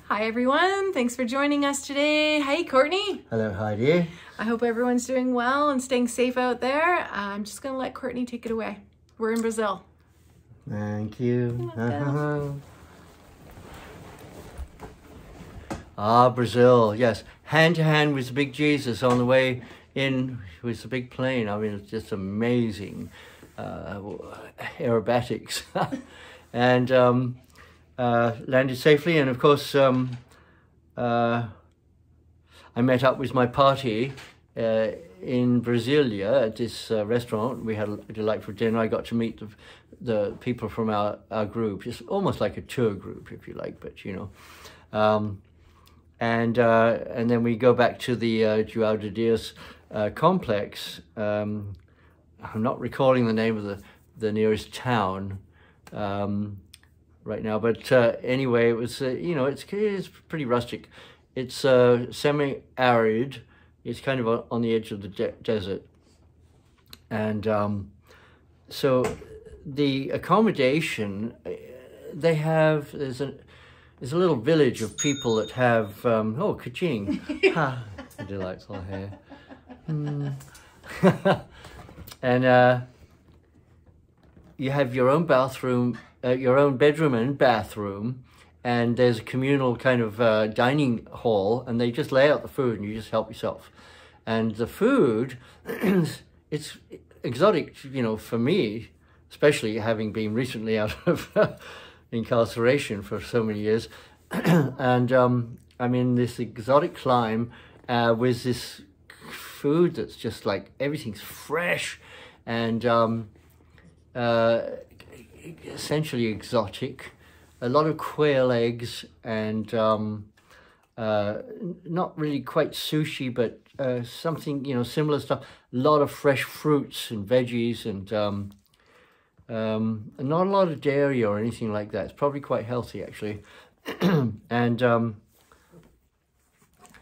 Hi everyone, thanks for joining us today. Hey Courtney. Hello Heidi. I hope everyone's doing well and staying safe out there. I'm just gonna let Courtney take it away. We're in Brazil. Thank you. Brazil, yes. Hand to hand with the big Jesus on the way in with the big plane. I mean, it's just amazing aerobatics. And landed safely, and of course I met up with my party in Brasilia at this restaurant. We had a delightful dinner. I got to meet the people from our group. It's almost like a tour group, if you like, but you know. And then we go back to the João de Deus complex. I'm not recalling the name of the nearest town right now, but anyway, it was you know, it's pretty rustic. It's semi-arid. It's kind of on the edge of the desert, and so the accommodation they have, there's a little village of people that have oh, ka-ching, ha, delightful hair, and you have your own bathroom. Your own bedroom and bathroom, and there's a communal kind of dining hall, and they just lay out the food and you just help yourself. And the food, it's exotic, you know, for me, especially having been recently out of incarceration for so many years. And I'm in this exotic clime with this food that's just like, everything's fresh and essentially exotic, a lot of quail eggs, and not really quite sushi, but something, you know, similar stuff. A lot of fresh fruits and veggies, and not a lot of dairy or anything like that. It's probably quite healthy actually. And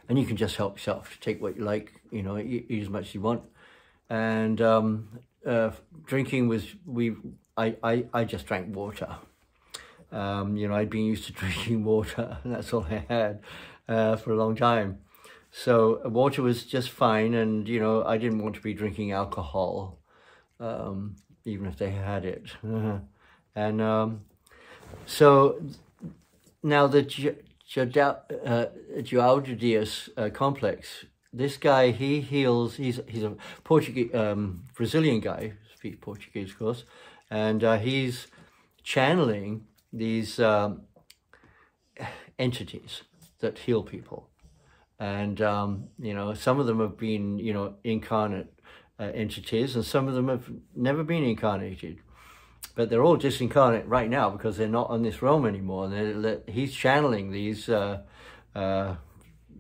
you can just help yourself, take what you like, you know, eat as much as you want. And drinking was, I just drank water. You know, I'd been used to drinking water, and that's all I had for a long time. So water was just fine, and, you know, I didn't want to be drinking alcohol, even if they had it. And so now the João de Deus complex, this guy, he heals, he's a Portuguese, Brazilian guy, speaks Portuguese, of course, and he's channeling these entities that heal people. And, you know, some of them have been, you know, incarnate entities, and some of them have never been incarnated. But they're all disincarnate right now because they're not on this realm anymore. And he's channeling these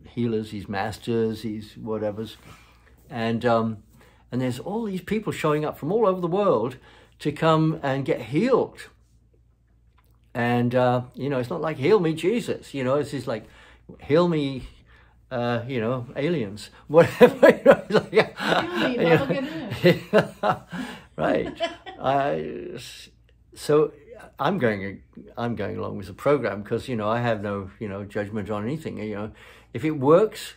healers, these masters, these whatevers. And there's all these people showing up from all over the world to come and get healed. And, you know, it's not like, heal me, Jesus. You know, it's just like, heal me, you know, aliens. Whatever. You know, it's like, heal me, right. So I'm going along with the program because, you know, I have no, you know, judgment on anything. You know, if it works,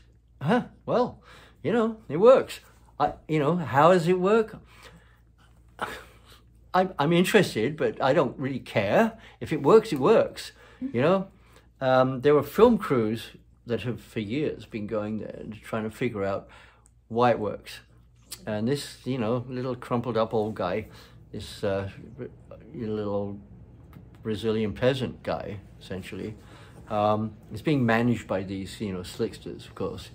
well, you know, it works. You know, how does it work? I'm interested, but I don't really care. If it works, it works. You know, there were film crews that have for years been going there and trying to figure out why it works. And this, you know, little crumpled up old guy, this little Brazilian peasant guy, essentially, is being managed by these, you know, slicksters, of course.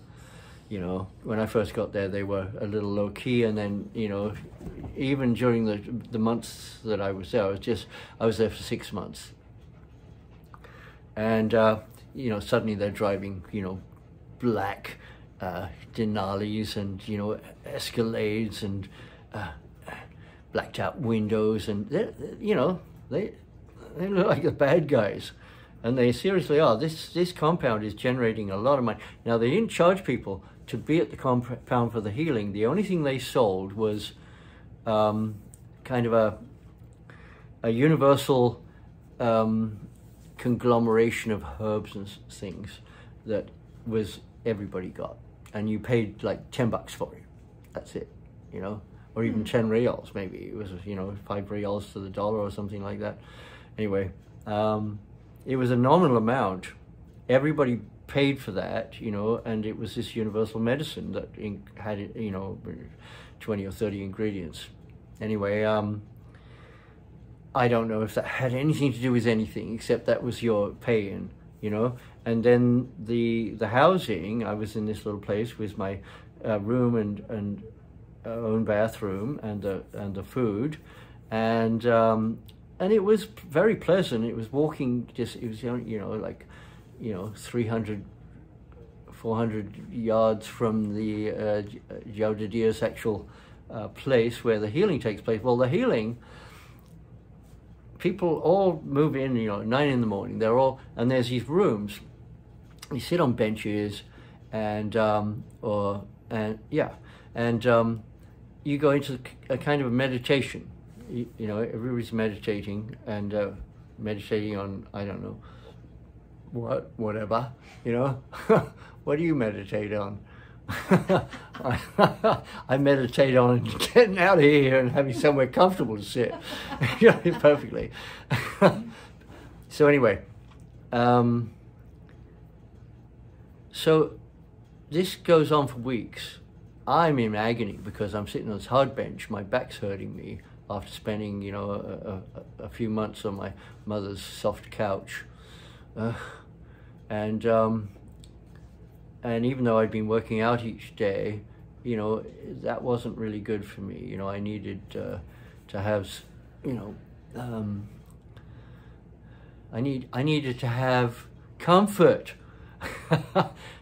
You know, when I first got there, they were a little low key, and then, you know, even during the months that I was there, I was there for 6 months. And, you know, suddenly they're driving, you know, black Denali's and, you know, Escalades and blacked out windows, and, you know, they look like the bad guys. And they seriously are. This compound is generating a lot of money. Now, they didn't charge people to be at the compound for the healing. The only thing they sold was kind of a universal kind conglomeration of herbs and things that was everybody got, and you paid like $10 for it. That's it, you know, or even 10 reals maybe. It was, you know, 5 reals to the dollar or something like that. Anyway, it was a nominal amount. Everybody paid for that, you know, and it was this universal medicine that had, you know, 20 or 30 ingredients. Anyway, I don't know if that had anything to do with anything, except that was your pay-in, you know. And then the housing, I was in this little place with my room and own bathroom and the food, and it was very pleasant. It was walking, it was, you know, like, you know, 300, 400 yards from the Rio de Janeiro actual place where the healing takes place. Well, the healing, people all move in, you know, 9 in the morning. They're all, and there's these rooms. You sit on benches, and you go into a kind of a meditation. You know, everybody's meditating and meditating on, I don't know, whatever, you know. What do you meditate on? I meditate on getting out of here and having somewhere comfortable to sit. You know, perfectly. So anyway, so this goes on for weeks. I'm in agony because I'm sitting on this hard bench. My back's hurting me after spending, you know, a few months on my mother's soft couch. And even though I'd been working out each day, you know, that wasn't really good for me. You know, I needed to have, you know, I needed to have comfort,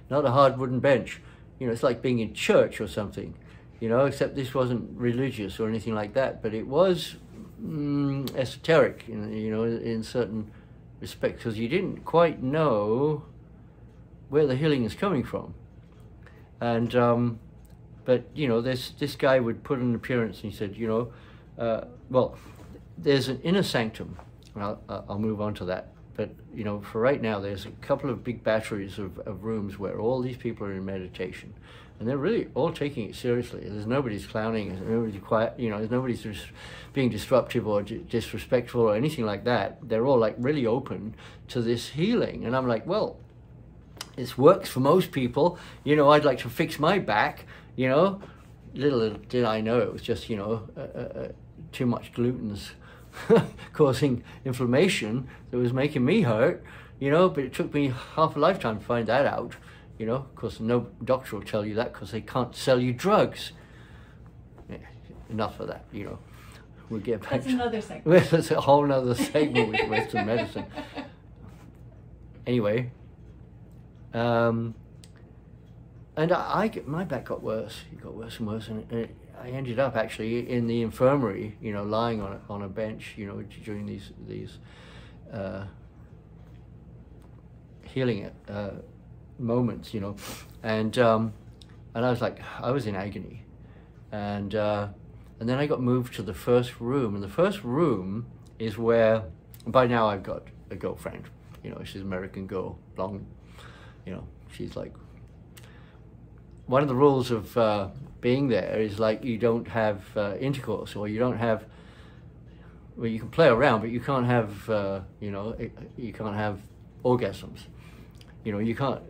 not a hard wooden bench. You know, it's like being in church or something, you know, except this wasn't religious or anything like that, but it was esoteric, you know, in certain respects, because you didn't quite know where the healing is coming from. And but you know, this guy would put an appearance and he said, you know, well, there's an inner sanctum. I'll move on to that, but you know, for right now, there's a couple of big batteries of rooms where all these people are in meditation, and they're really all taking it seriously. There's nobody's clowning, there's nobody quiet, you know, there's nobody's just being disruptive or disrespectful or anything like that. They're all like really open to this healing, and I'm like, well, this works for most people. You know, I'd like to fix my back, you know. Little did I know it was just, you know, too much gluten's causing inflammation that was making me hurt, you know. But it took me half a lifetime to find that out, you know. Of course, no doctor will tell you that because they can't sell you drugs. Yeah, enough of that, you know. We'll get back. That's another segment. That's a whole other segment with Western medicine. Anyway. And my back got worse. It got worse and worse, and I ended up actually in the infirmary, you know, lying on a bench, you know, during these healing moments, you know, and I was like, I was in agony, and then I got moved to the first room, and the first room is where, by now I've got a girlfriend, you know, she's an American girl, blonde. You know, she's like, one of the rules of being there is like you don't have intercourse, or you don't have, well, you can play around, but you can't have, you know, you can't have orgasms. You know, you can't.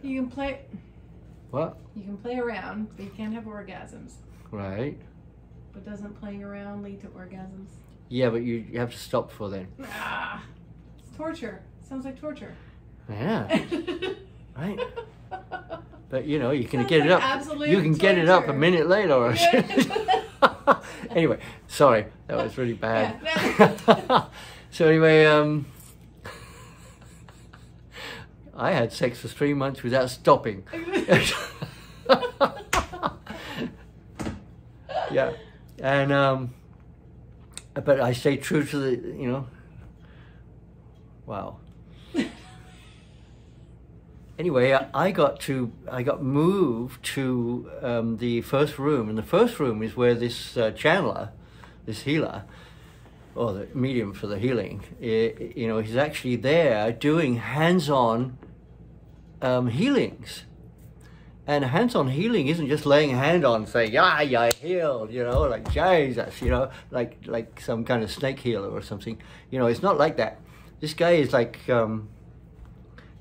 You can play. What? You can play around, but you can't have orgasms. Right. But doesn't playing around lead to orgasms? Yeah, but you have to stop before then. Ah, it's torture. Sounds like torture. Yeah. Right. But you know, you can Sounds get like it up. absolute You can get it up a torture. minute later. Or anyway, sorry, that was really bad. Yeah. So anyway, I had sex for 3 months without stopping. Yeah, and but I stayed true to the, you know. Wow. Anyway, I got moved to the first room, and the first room is where this channeler, this healer, or the medium for the healing, you know, he's actually there doing hands-on healings. And hands-on healing isn't just laying a hand on, saying, "Yeah, you're healed," you know, like Jesus, you know, like some kind of snake healer or something. You know, it's not like that. This guy is like,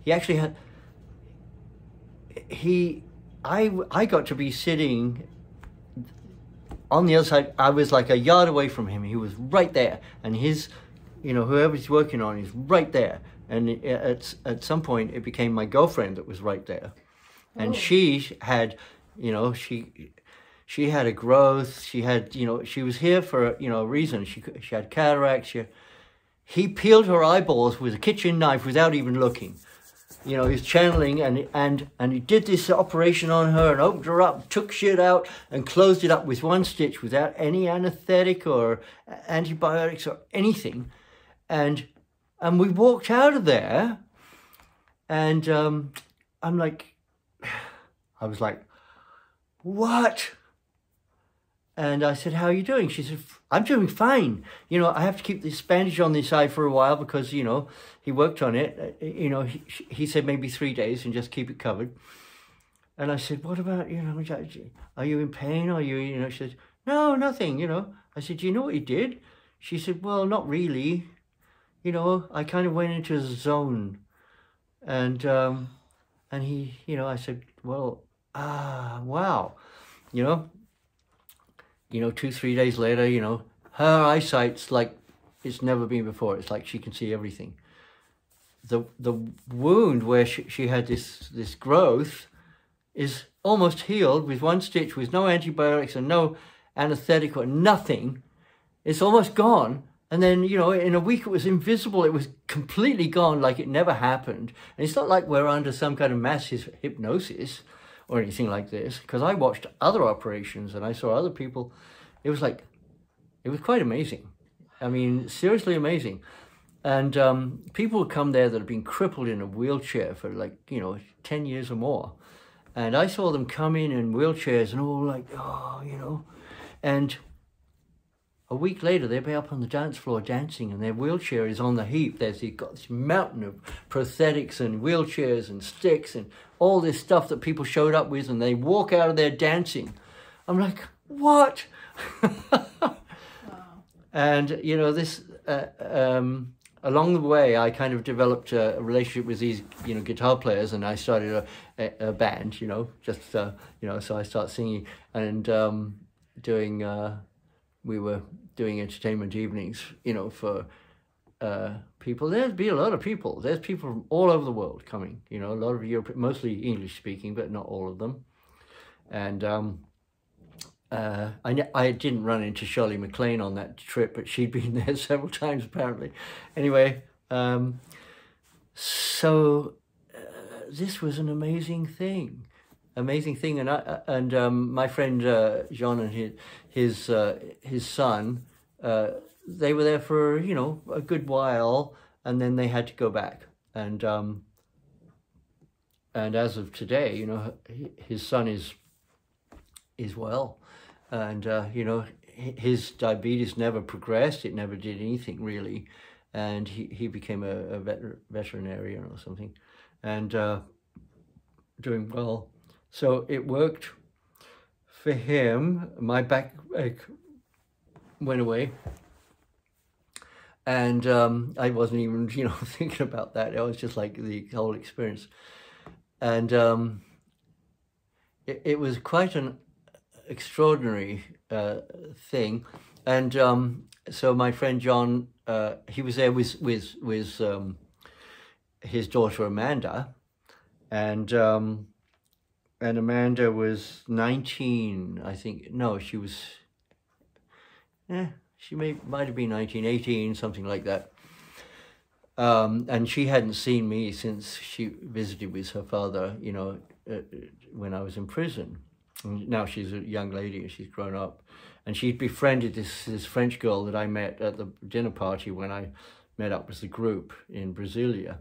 he actually had, I got to be sitting on the other side. I was like a yard away from him. He was right there, and his, you know, whoever he's working on is right there. And at some point, it became my girlfriend that was right there. And she had, you know, she had a growth. She had, you know, she was here for, you know, a reason. She had cataracts. He peeled her eyeballs with a kitchen knife without even looking. You know, he was channeling, and he did this operation on her and opened her up, took shit out and closed it up with one stitch without any anesthetic or antibiotics or anything. And we walked out of there, and I'm like, I was like, what? And I said, how are you doing? She said, I'm doing fine. You know, I have to keep this bandage on this eye for a while because, you know, he worked on it. You know, he said maybe 3 days and just keep it covered. And I said, what about, you know, are you in pain? Are you, you know, she said, no, nothing, you know. I said, do you know what he did? She said, well, not really. You know, I kind of went into a zone. And he, you know, I said, well, wow, you know, 2-3 days later, you know, her eyesight's like it's never been before. It's like she can see everything. The wound where she had this growth is almost healed with one stitch, with no antibiotics and no anesthetic or nothing. It's almost gone. And then, you know, in a week it was invisible. It was completely gone, like it never happened. And it's not like we're under some kind of mass hypnosis or anything like this, because I watched other operations and I saw other people. It was quite amazing. I mean, seriously amazing. And people would come there that have been crippled in a wheelchair for like, you know, 10 years or more. And I saw them come in wheelchairs and all like, oh, you know, and a week later, they'd be up on the dance floor dancing, and their wheelchair is on the heap. You've got this mountain of prosthetics and wheelchairs and sticks and all this stuff that people showed up with, and they walk out of there dancing. I'm like, what? Wow. And, you know, this, along the way, I kind of developed a relationship with these, you know, guitar players, and I started a band, you know, just, you know, so I started singing and we were doing entertainment evenings, you know, for people. There'd be a lot of people. There's people from all over the world coming, you know, a lot of Europe, mostly English speaking, but not all of them. And I didn't run into Shirley MacLaine on that trip, but she'd been there several times apparently. Anyway, so this was an amazing thing. And my friend John and his son, they were there for, you know, a good while, and then they had to go back. And as of today, you know, his son is well, and you know, his diabetes never progressed. It never did anything really, and he became a veterinarian or something, and doing well. So it worked for him. My back ache went away. And I wasn't even, you know, thinking about that. It was just like the whole experience. And it was quite an extraordinary thing. And so my friend John, he was there with his daughter Amanda. And Amanda was 19, I think. No, she was, she might have been 19, 18, something like that. And she hadn't seen me since she visited with her father, you know, when I was in prison. And now she's a young lady and she's grown up. And she'd befriended this French girl that I met at the dinner party when I met up with the group in Brasilia.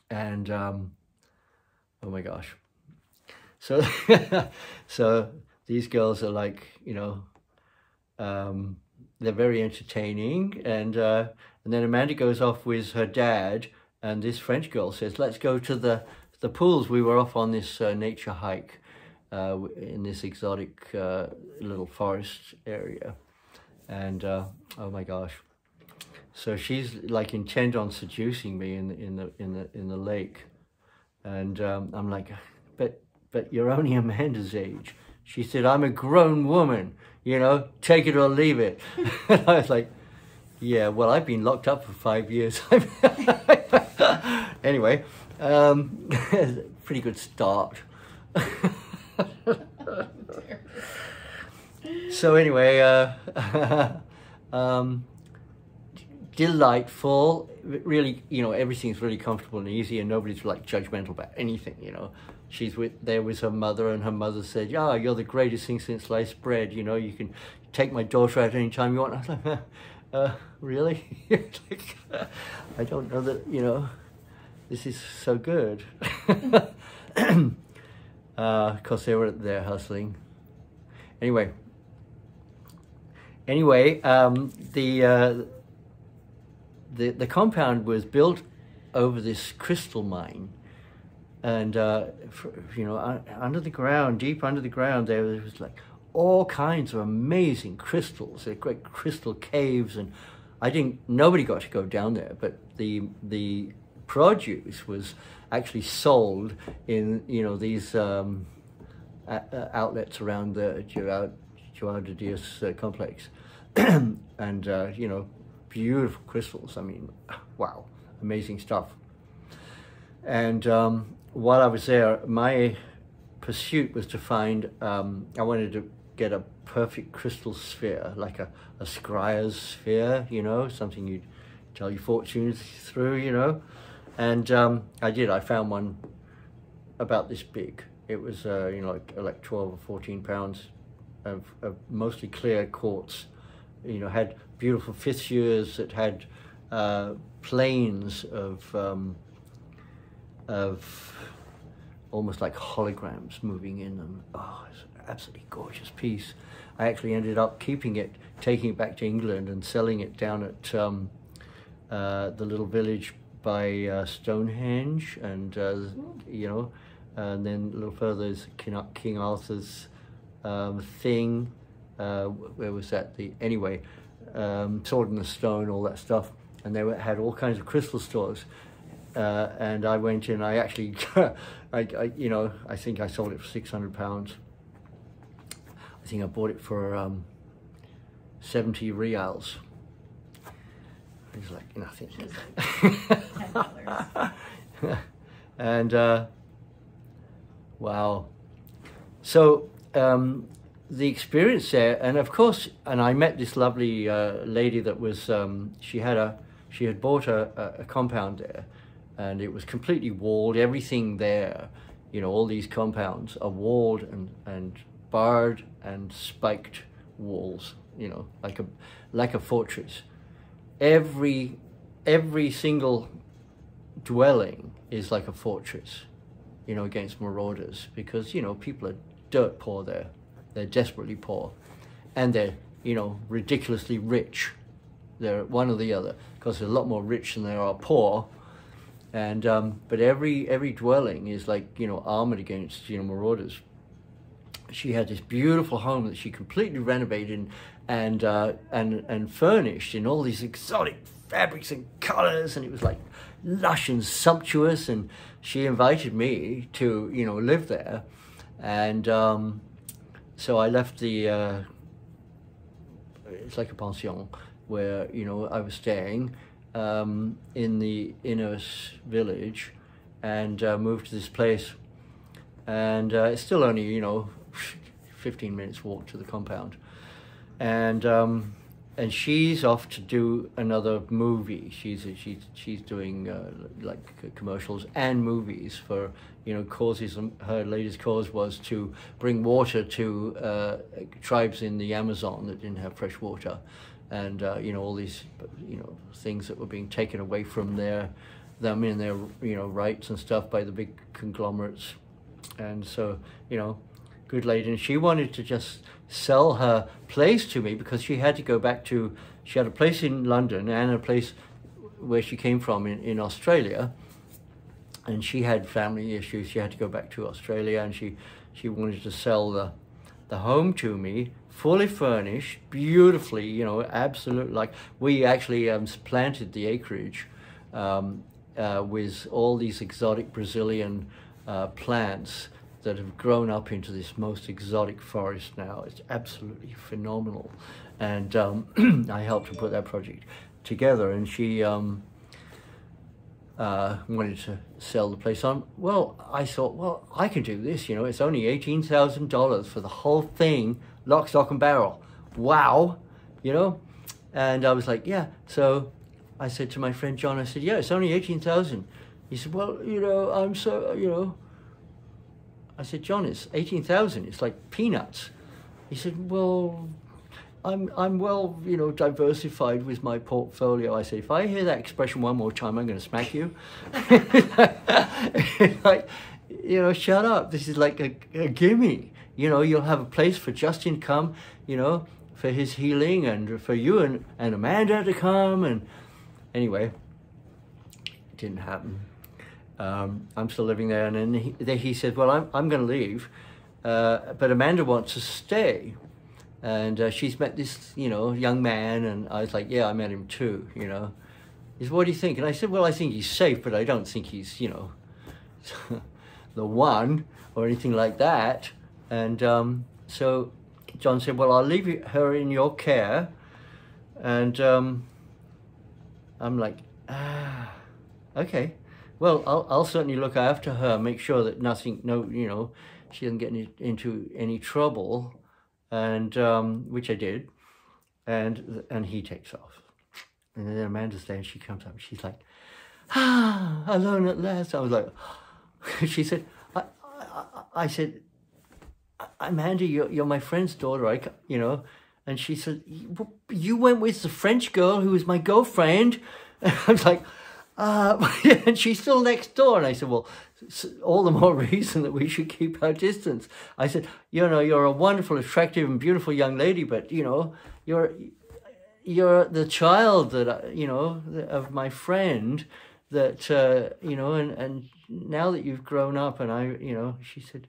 And, oh my gosh. So, so these girls are like, you know, they're very entertaining. And then Amanda goes off with her dad, and this French girl says, let's go to the pools. We were off on this nature hike in this exotic little forest area. And oh my gosh. So she's like intent on seducing me in the lake. And I'm like, but you're only Amanda's age. She said, I'm a grown woman, you know, take it or leave it. And I was like, yeah, well, I've been locked up for 5 years. Anyway, pretty good start. So anyway, delightful, really, you know, everything's really comfortable and easy, and nobody's like judgmental about anything, you know. She's there with her mother, and her mother said, yeah, you're the greatest thing since sliced bread, you know, you can take my daughter out anytime you want. I was like, really? Like, I don't know that, you know, this is so good. Of course, they were there hustling. Anyway, the compound was built over this crystal mine, and you know, under the ground, deep under the ground, there was like all kinds of amazing crystals, great crystal caves, and nobody got to go down there, but the produce was actually sold in, you know, these outlets around the João de Dias complex, and you know, beautiful crystals. I mean, wow, amazing stuff. And while I was there, my pursuit was to find, I wanted to get a perfect crystal sphere, like a scryer's sphere, you know, something you'd tell your fortunes through, you know. And I did. I found one about this big. It was, you know, like 12 or 14 pounds of mostly clear quartz. You know, had beautiful fissures that had planes of almost like holograms moving in them. Oh, it's an absolutely gorgeous piece. I actually ended up keeping it, taking it back to England and selling it down at the little village by Stonehenge, and you know, and then a little further is King Arthur's thing. Where was that? Anyway, Sword in the Stone, all that stuff, and they had all kinds of crystal stores. And I went in. I actually, you know, I think I sold it for £600. I think I bought it for 70 reals. It's like nothing. $10. And wow. So the experience there, and of course, and I met this lovely lady that was, she had bought a compound there, and it was completely walled. Everything there, you know, all these compounds are walled and barred and spiked walls, you know, like a fortress. Every single dwelling is like a fortress, you know, against marauders, because, you know, people are dirt poor there. They're desperately poor, and they're, you know, ridiculously rich. They're one or the other, because there's a lot more rich than there are poor. And but every dwelling is like, you know, armored against, you know, marauders. She had this beautiful home that she completely renovated and furnished in all these exotic fabrics and colors, and it was like lush and sumptuous. And she invited me to, you know, live there. And so I left the it's like a pension where, you know, I was staying in the inner village, and moved to this place. And it's still only, you know, 15 minutes walk to the compound. And she's off to do another movie. She's doing like commercials and movies for, you know, causes. Her latest cause was to bring water to tribes in the Amazon that didn't have fresh water, and you know, all these, you know, things that were being taken away from them in their, you know, rights and stuff by the big conglomerates. And so, you know, good lady, and she wanted to just sell her place to me because she had to go back to, she had a place in London and a place where she came from in Australia, and she had family issues. She had to go back to Australia, and she wanted to sell the home to me, fully furnished, beautifully, you know, absolute, like we actually planted the acreage with all these exotic Brazilian plants that have grown up into this most exotic forest now. It's absolutely phenomenal. And I helped to put that project together, and she wanted to sell the place on. Well, I thought, well, I can do this, you know, it's only $18,000 for the whole thing, lock, stock and barrel. Wow, you know? And I was like, yeah. So I said to my friend John, I said, yeah, it's only 18,000. He said, well, you know, I'm so, you know. I said, John, it's 18,000. It's like peanuts. He said, well, I'm well, you know, diversified with my portfolio. I said, if I hear that expression one more time, I'm going to smack you. Like, you know, shut up. This is like a gimme. You know, you'll have a place for Justin to come, you know, for his healing, and for you and Amanda to come. And anyway, it didn't happen. I'm still living there. And then he said, well, I'm going to leave, but Amanda wants to stay. And she's met this, you know, young man, and I was like, yeah, I met him too, you know. He said, what do you think? And I said, well, I think he's safe, but I don't think he's, you know, the one or anything like that. And so John said, well, I'll leave her in your care. And I'm like, okay. Well, I'll certainly look after her, make sure that you know, she doesn't get into any trouble. And which I did, and he takes off, and then Amanda's there, and she comes up, and she's like, alone at last. I was like, she said, I said, Amanda, you're my friend's daughter, you know, and she said, you went with the French girl who was my girlfriend. And I was like, and she's still next door. And I said, well, all the more reason that we should keep our distance. I said, you know, you're a wonderful, attractive and beautiful young lady, but, you know, you're the child that, you know, of my friend that, you know, and now that you've grown up, and you know, she said,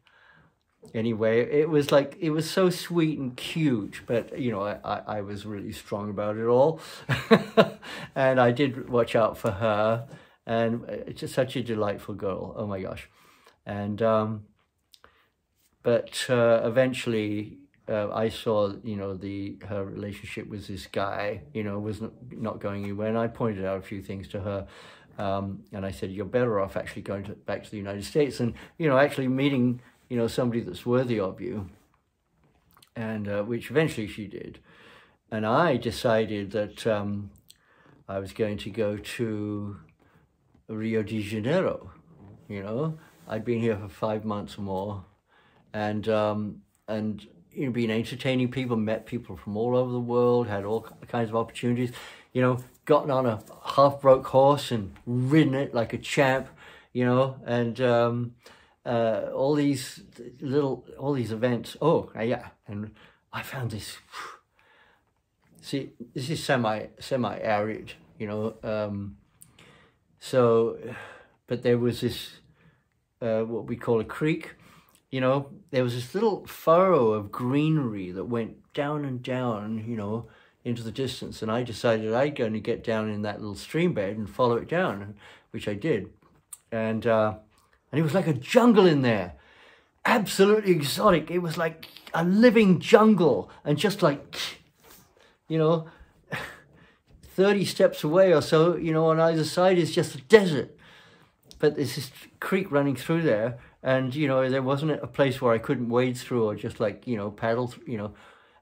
anyway, it was like, it was so sweet and cute, but, you know, I was really strong about it all. And I did watch out for her, and it's just such a delightful girl. Oh my gosh. And, but eventually I saw, you know, her relationship with this guy, you know, was not going anywhere. And I pointed out a few things to her. And I said, you're better off actually going back to the United States and, you know, actually meeting, you know, somebody that's worthy of you. And which eventually she did. And I decided that I was going to go to Rio de Janeiro. You know, I'd been here for 5 months or more, and you know, been entertaining people, met people from all over the world, had all kinds of opportunities. You know, gotten on a half-broke horse and ridden it like a champ. You know, and all these events. Oh, yeah, and I found this. See, this is semi-arid, you know. So, but there was this what we call a creek. You know, there was this little furrow of greenery that went down and down, you know, into the distance. And I decided I'd go and get down in that little stream bed and follow it down, which I did. And it was like a jungle in there, absolutely exotic. It was like a living jungle, and just like, you know, 30 steps away or so, you know, on either side is just a desert. But there's this creek running through there, and, you know, there wasn't a place where I couldn't wade through or just like, you know, paddle through, you know,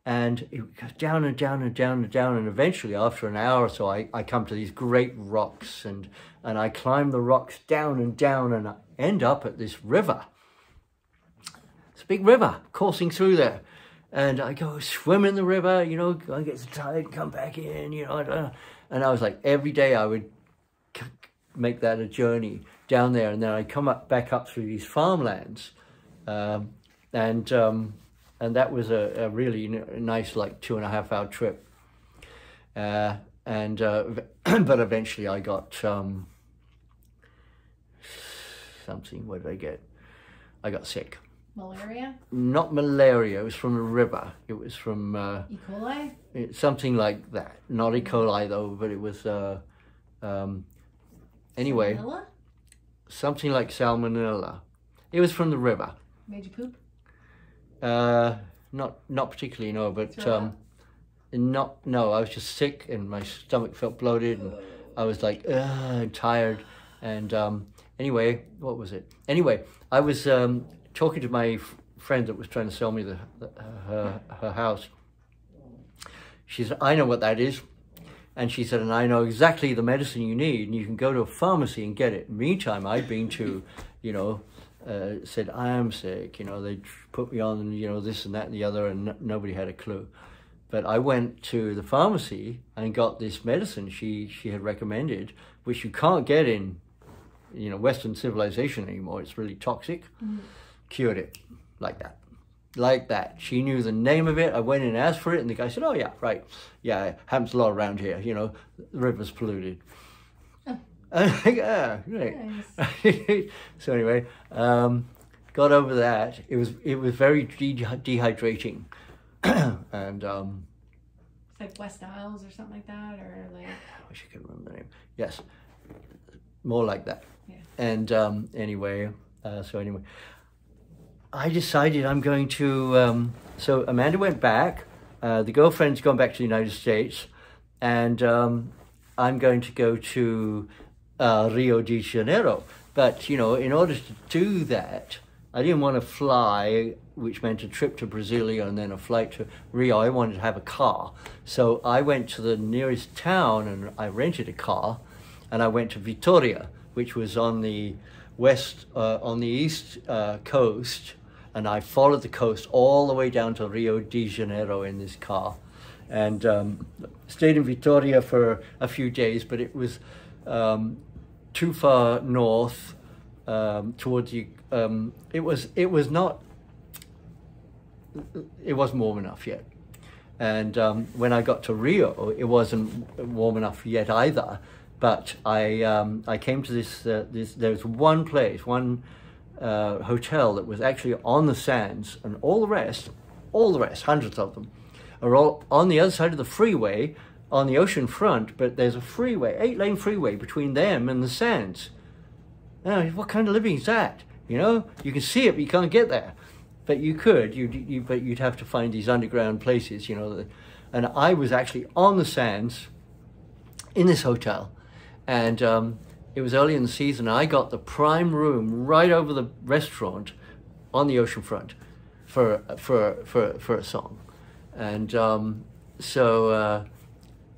and it goes down and down and down and down. And eventually, after an hour or so, I come to these great rocks, and I climb the rocks down and down, and I end up at this river. It's a big river coursing through there. And I go swim in the river, you know, go and get the tide, come back in, you know. And I was like, every day I would make that a journey down there. And then I'd come back up through these farmlands, and that was a really nice, like 2.5 hour trip. But eventually I got something. What did I get? I got sick. Malaria? Not malaria. It was from a river. It was from E. coli? Something like that. Not E. coli though, but it was anyway. Salmonella? Something like salmonella. It was from the river. Made you poop? Not particularly, no, but Throw up? no. I was just sick and my stomach felt bloated and I was like tired. And anyway, what was it? Anyway, I was talking to my friend that was trying to sell me her house. She said, "I know what that is." And she said, "And I know exactly the medicine you need, and you can go to a pharmacy and get it." Meantime, I'd been to, said, "I am sick," they put me on, this and that and the other, and nobody had a clue. But I went to the pharmacy and got this medicine she had recommended, which you can't get in, Western civilization anymore. It's really toxic. Cured it like that. She knew the name of it. I went in and asked for it, and the guy said, "Oh yeah, right. Yeah, it happens a lot around here. The river's polluted." Yeah, great. Nice. So anyway, got over that. It was very dehydrating, and it's like West Isles or something like that, or like. I wish I could remember the name. Yes, more like that. Yeah. And anyway, I decided I'm going to. So Amanda went back. The girlfriend's gone back to the United States, and I'm going to go to Rio de Janeiro. But in order to do that, I didn't want to fly, which meant a trip to Brasilia and then a flight to Rio. I wanted to have a car, so I went to the nearest town and I rented a car, and I went to Vitoria, which was on the east coast. And I followed the coast all the way down to Rio de Janeiro in this car, and stayed in Vitoria for a few days, but it was too far north towards the. It wasn't warm enough yet, and when I got to Rio, it wasn't warm enough yet either. But I came to this. There was one place, hotel that was actually on the sands, and all the rest, hundreds of them, are all on the other side of the freeway on the ocean front, but there's a freeway, 8-lane freeway between them and the sands. Now, what kind of living is that? You can see it, but you can't get there. But you could, but you'd have to find these underground places, and I was actually on the sands in this hotel, and it was early in the season. I got the prime room right over the restaurant on the ocean front for a song. And so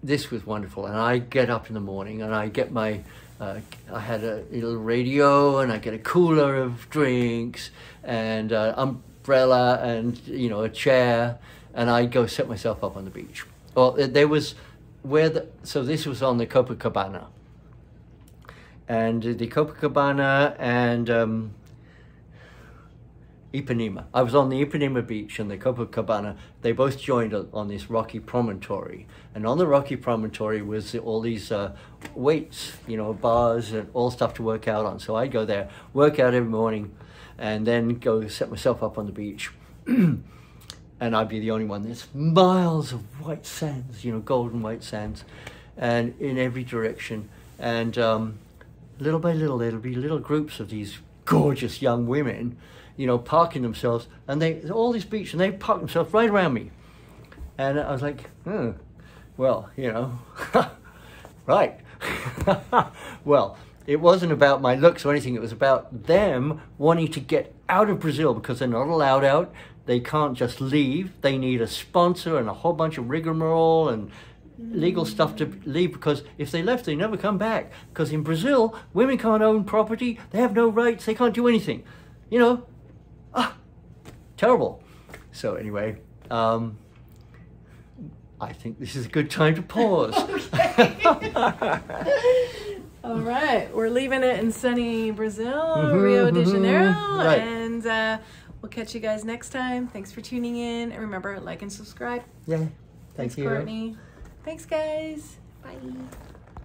this was wonderful. And I get up in the morning and I get my, I had a little radio, and I get a cooler of drinks and umbrella and, a chair, and I go set myself up on the beach. Well, there was so this was on the Copacabana. And the Copacabana and Ipanema. I was on the Ipanema beach and the Copacabana. They both joined on this rocky promontory. And on the rocky promontory was all these weights, bars and all stuff to work out on. So I'd go there, work out every morning, and then go set myself up on the beach. And I'd be the only one. There's miles of white sands, golden white sands, and in every direction. And little by little, there'll be little groups of these gorgeous young women, parking themselves, and all this beach, and they park themselves right around me. And I was like, well, right. Well, it wasn't about my looks or anything. It was about them wanting to get out of Brazil because they're not allowed out. They can't just leave. They need a sponsor and a whole bunch of rigmarole and legal stuff to leave, because if they left, they never come back. Because in Brazil, women can't own property, they have no rights, they can't do anything. Terrible. So anyway, I think this is a good time to pause. All right, we're leaving it in sunny Brazil, Rio de Janeiro, right. and We'll catch you guys next time. Thanks for tuning in. And remember, like and subscribe. Yeah. Thanks, you. Courtney. Thanks, guys. Bye.